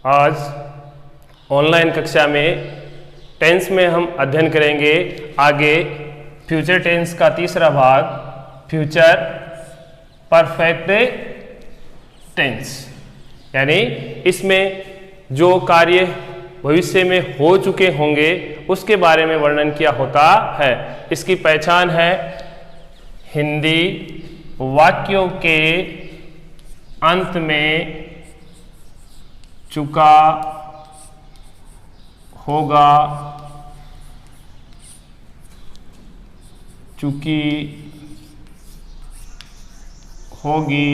आज ऑनलाइन कक्षा में टेंस में हम अध्ययन करेंगे आगे फ्यूचर टेंस का तीसरा भाग फ्यूचर परफेक्ट टेंस, यानी इसमें जो कार्य भविष्य में हो चुके होंगे उसके बारे में वर्णन किया होता है। इसकी पहचान है हिंदी वाक्यों के अंत में चुका, होगा, चुकी, होगी,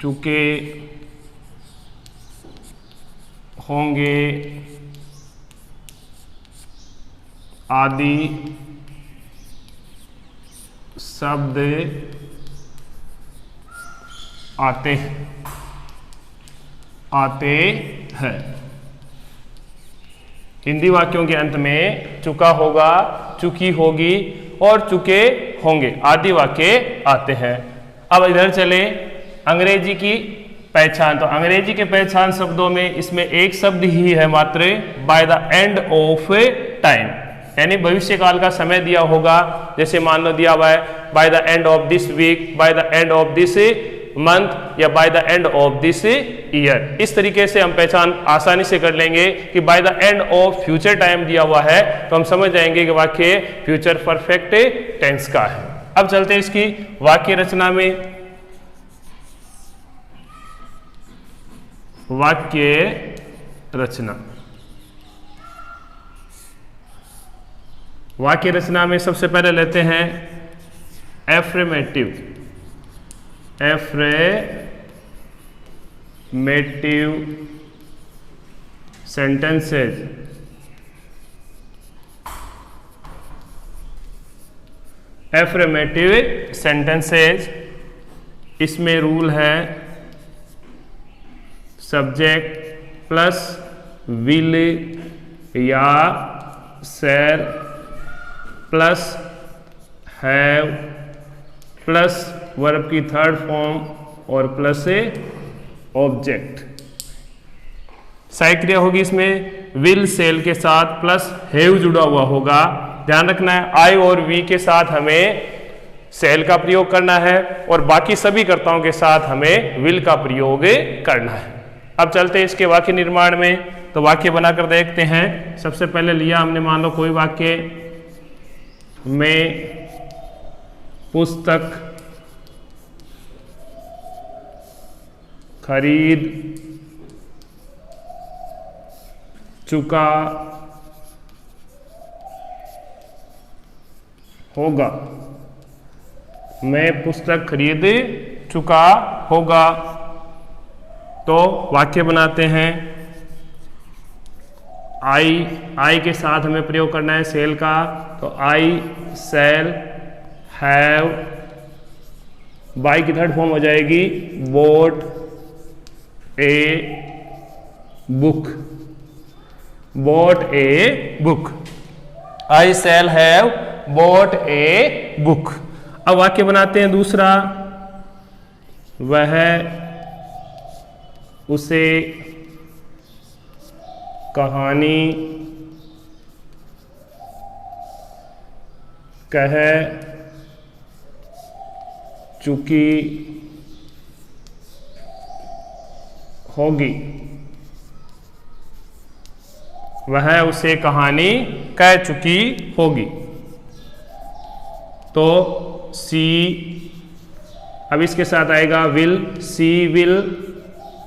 चुके, होंगे आदि शब्द आते हैं। हिंदी वाक्यों के अंत में चुका, होगा, चुकी, होगी और चुके, होंगे आदि वाक्य आते हैं। अब इधर चले अंग्रेजी की पहचान। तो अंग्रेजी के पहचान शब्दों में इसमें एक शब्द ही है मात्र, bye the end of time, यानी भविष्य काल का समय दिया होगा। जैसे मान लो दिया हुआ है by the end of this week, by the end of this month या by the end of this year. इस तरीके से हम पहचान आसानी से कर लेंगे कि bye the end of future time दिया हुआ है तो हम समझ जाएंगे कि वाक्य फ्यूचर परफेक्ट टेंस का है। अब चलते हैं इसकी वाक्य रचना में। वाक्य रचना, वाक्य रचना में सबसे पहले लेते हैं एफ्रेमेटिव। एफ्रेमेटिव सेंटेंसेस। एफ्रेमेटिव सेंटेंसेस, इसमें रूल है सब्जेक्ट प्लस विल या shall plus have plus verb की थर्ड फॉर्म और प्लस ऑब्जेक्ट। सहायक क्रिया होगी इसमें विल शैल के साथ प्लस हैव जुड़ा हुआ होगा। ध्यान रखना है आई और वी के साथ हमें शैल का प्रयोग करना है और बाकी सभी कर्ताओं के साथ हमें विल का प्रयोग करना है। अब चलते हैं इसके वाक्य निर्माण में। तो वाक्य बनाकर देखते हैं। सबसे पहले लिया हमने, मान लो कोई वाक्य, मैं पुस्तक खरीद चुका होगा। मैं पुस्तक खरीद चुका होगा। तो वाक्य बनाते हैं। आई के साथ हमें प्रयोग करना है सेल का, तो आई सेल हैव, बाई की थर्ड फॉर्म हो जाएगी bought a book, bought a book. I shall have bought a book. अब वाक्य बनाते हैं दूसरा, वह उसे कहानी कह चुकी होगी। वह उसे कहानी कह चुकी होगी। तो सी, अब इसके साथ आएगा will, she will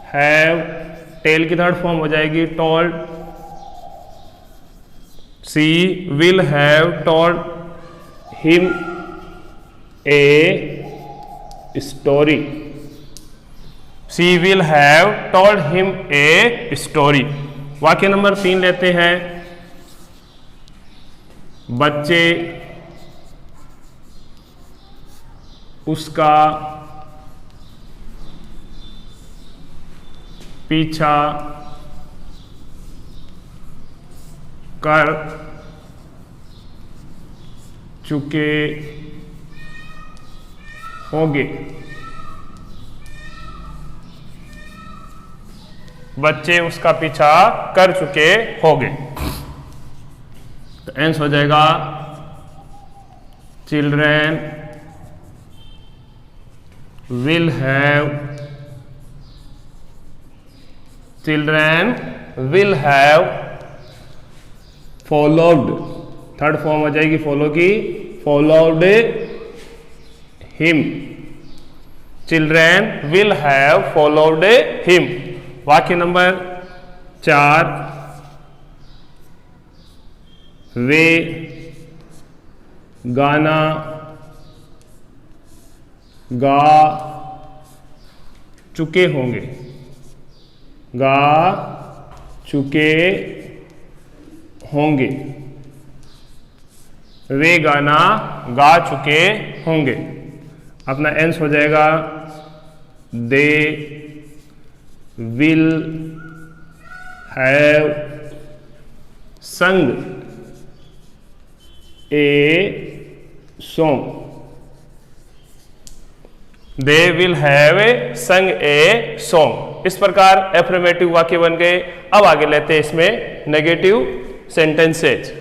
have, tell की थर्ड फॉर्म हो जाएगी told, she will have told him a story, she will have told him a story. वाक्य नंबर 3 लेते हैं। बच्चे उसका पीछा कर चुके होंगे। बच्चे उसका पीछा कर चुके होंगे। तो आंसर हो जाएगा children will have followed, third form हो जाएगी फॉलो की, followed him. Children will have followed him. वाक्य नंबर 4, वे गाना गा चुके होंगे, गा चुके होंगे। वे गाना गा चुके होंगे। अपना आंसर हो जाएगा दे विल हैव संग a song. They will have संग ए सॉन्ग। इस प्रकार एफर्मेटिव वाक्य बन गए। अब आगे लेते हैं इसमें नेगेटिव सेंटेंसेज।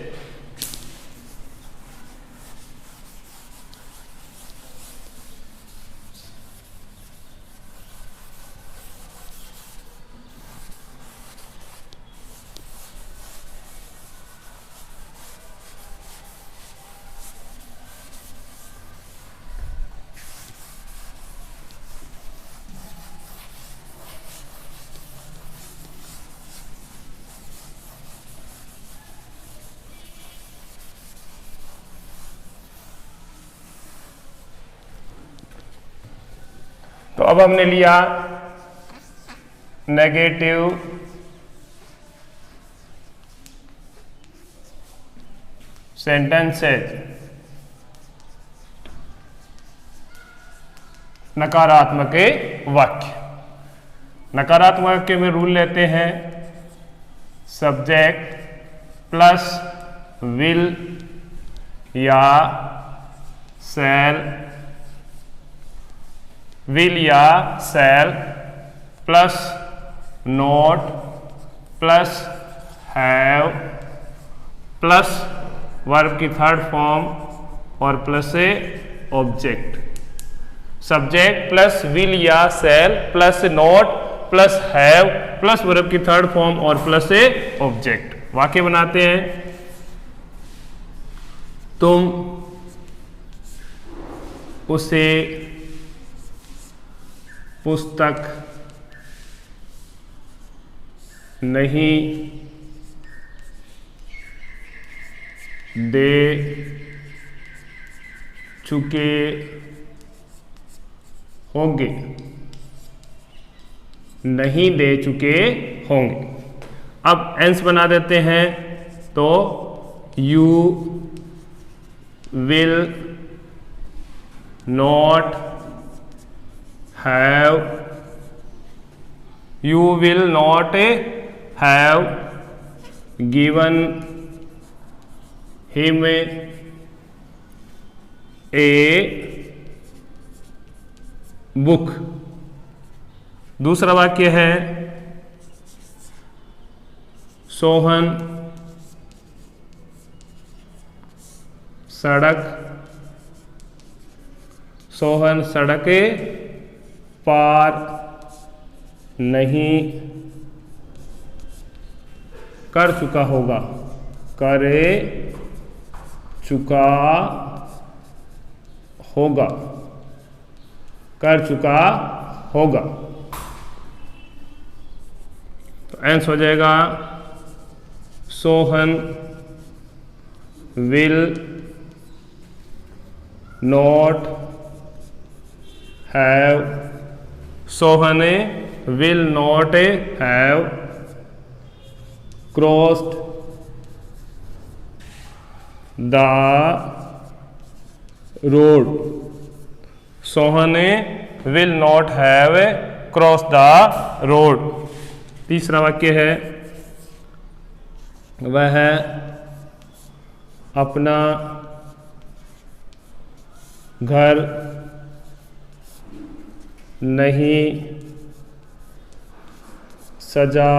तो अब हमने लिया नेगेटिव सेंटेंसेज, नकारात्मक वाक्य। नकारात्मक वाक्य में रूल लेते हैं सब्जेक्ट प्लस विल या शैल, विल या shall plus not plus have plus verb की थर्ड फॉर्म और plus a object. Subject plus will या shall plus not plus have plus verb की थर्ड फॉर्म और प्लस ए ऑब्जेक्ट। वाक्य बनाते हैं, तुम उसे पुस्तक नहीं दे चुके होंगे, नहीं दे चुके होंगे। अब एंस बना देते हैं, तो you will not have, you will not have given him a book। दूसरा वाक्य है सोहन सड़क पार नहीं कर चुका होगा, कर चुका होगा, कर चुका होगा। तो आंसर हो जाएगा Sohan will not have, Sohan will not have crossed the road। Sohan will not have crossed the road। तीसरा वाक्य है वह अपना घर नहीं सजा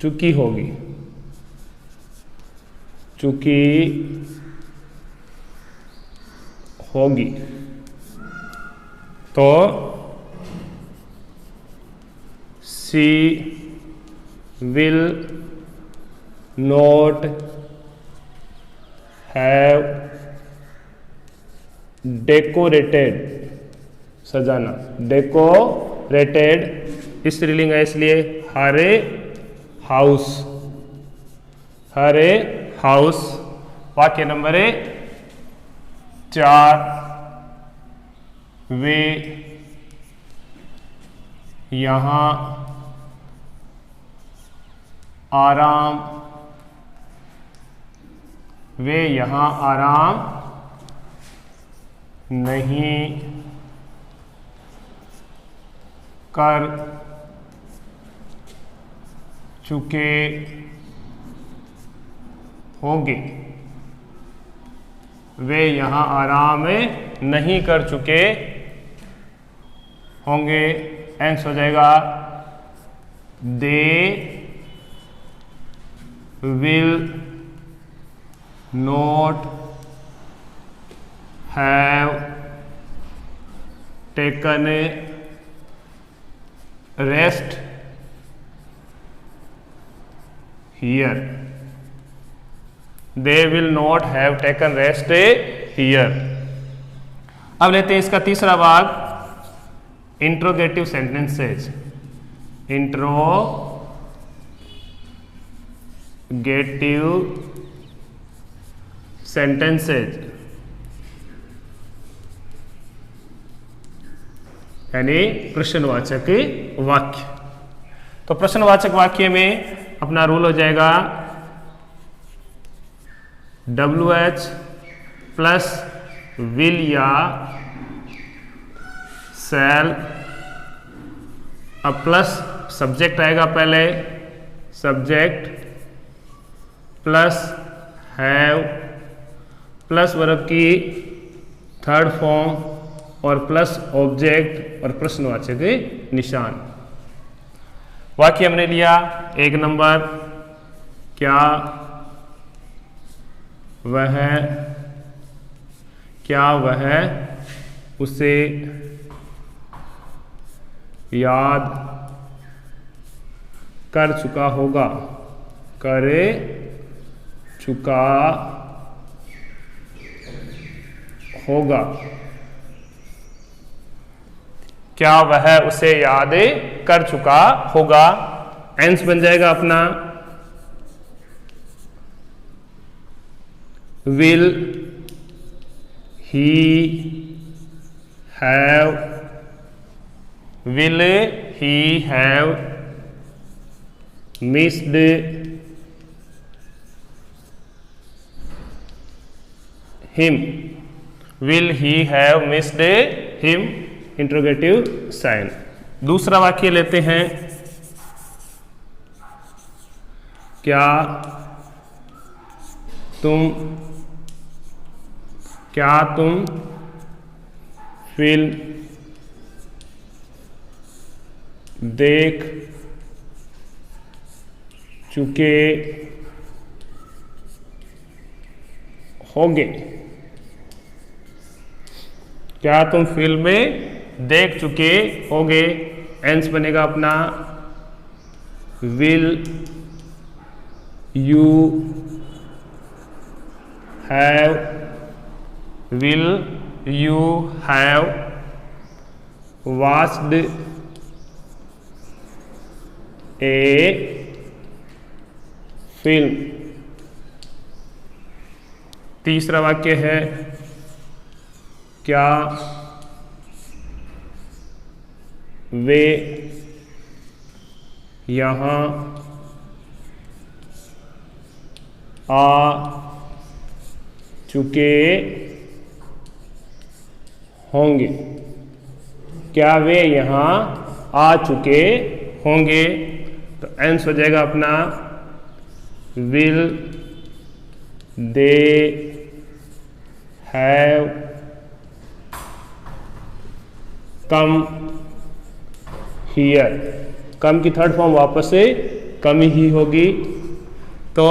चुकी होगी, चुकी होगी। तो she will not have decorated, सजाना, decorated स्त्रीलिंग है इसलिए हर हाउस, हर हाउस। वाक्य नंबर 4, वे यहाँ आराम, वे यहाँ आराम नहीं कर चुके होंगे, वे यहाँ आराम नहीं कर चुके होंगे। आंसर हो जाएगा दे will not have taken rest here, they will not have taken rest here। अब लेते हैं इसका तीसरा भाग, इंट्रोगेटिव सेंटेंसेज। इंट्रोगेटिव सेंटेंसेज यानी प्रश्नवाचक वाक्य। तो प्रश्नवाचक वाक्य में अपना रूल हो जाएगा WH प्लस विल या शैल, अब प्लस सब्जेक्ट आएगा पहले, subject plus have plus verb की थर्ड फॉर्म और प्लस ऑब्जेक्ट और प्रश्नवाचक निशान। वाक्य हमने लिया 1 नंबर, क्या वह उसे याद कर चुका होगा, कर चुका होगा। क्या वह उसे याद कर चुका होगा। आंसर बन जाएगा अपना will he have missed him, will he have missed him, interrogative sign. दूसरा वाक्य लेते हैं, क्या तुम फिल्म देख चुके होंगे, क्या तुम फिल्म में देख चुके होंगे। आंसर बनेगा अपना will you have watched A film. तीसरा वाक्य है, क्या वे यहाँ आ चुके होंगे, क्या वे यहाँ आ चुके होंगे। तो आंसर हो जाएगा अपना will they have come here, come की थर्ड फॉर्म वापस से कम ही होगी, तो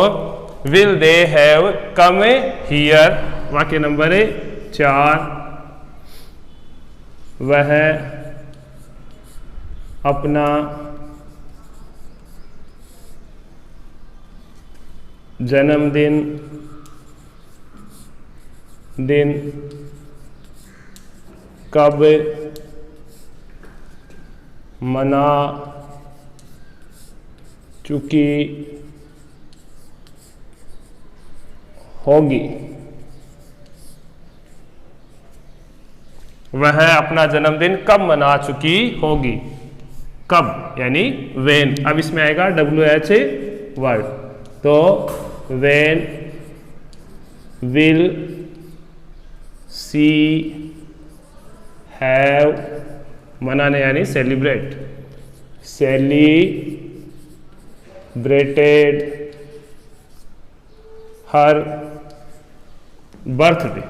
will they have come here. वाक्य नंबर 4, वह अपना जन्मदिन कब मना चुकी होगी। वह अपना जन्मदिन कब मना चुकी होगी, कब यानी वेन। अब इसमें आएगा WH वर्ड, तो वेन विल सी हैव, मनाने यानी सेलिब्रेट, सेलिब्रेटेड हर बर्थडे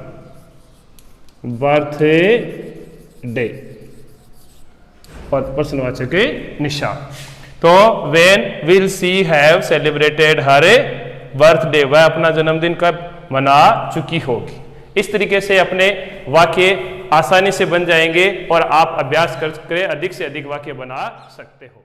प्रश्नवाचक के निशान। तो when will see have celebrated her birthday, वह अपना जन्मदिन कब मना चुकी होगी। इस तरीके से अपने वाक्य आसानी से बन जाएंगे और आप अभ्यास करके अधिक से अधिक वाक्य बना सकते हो।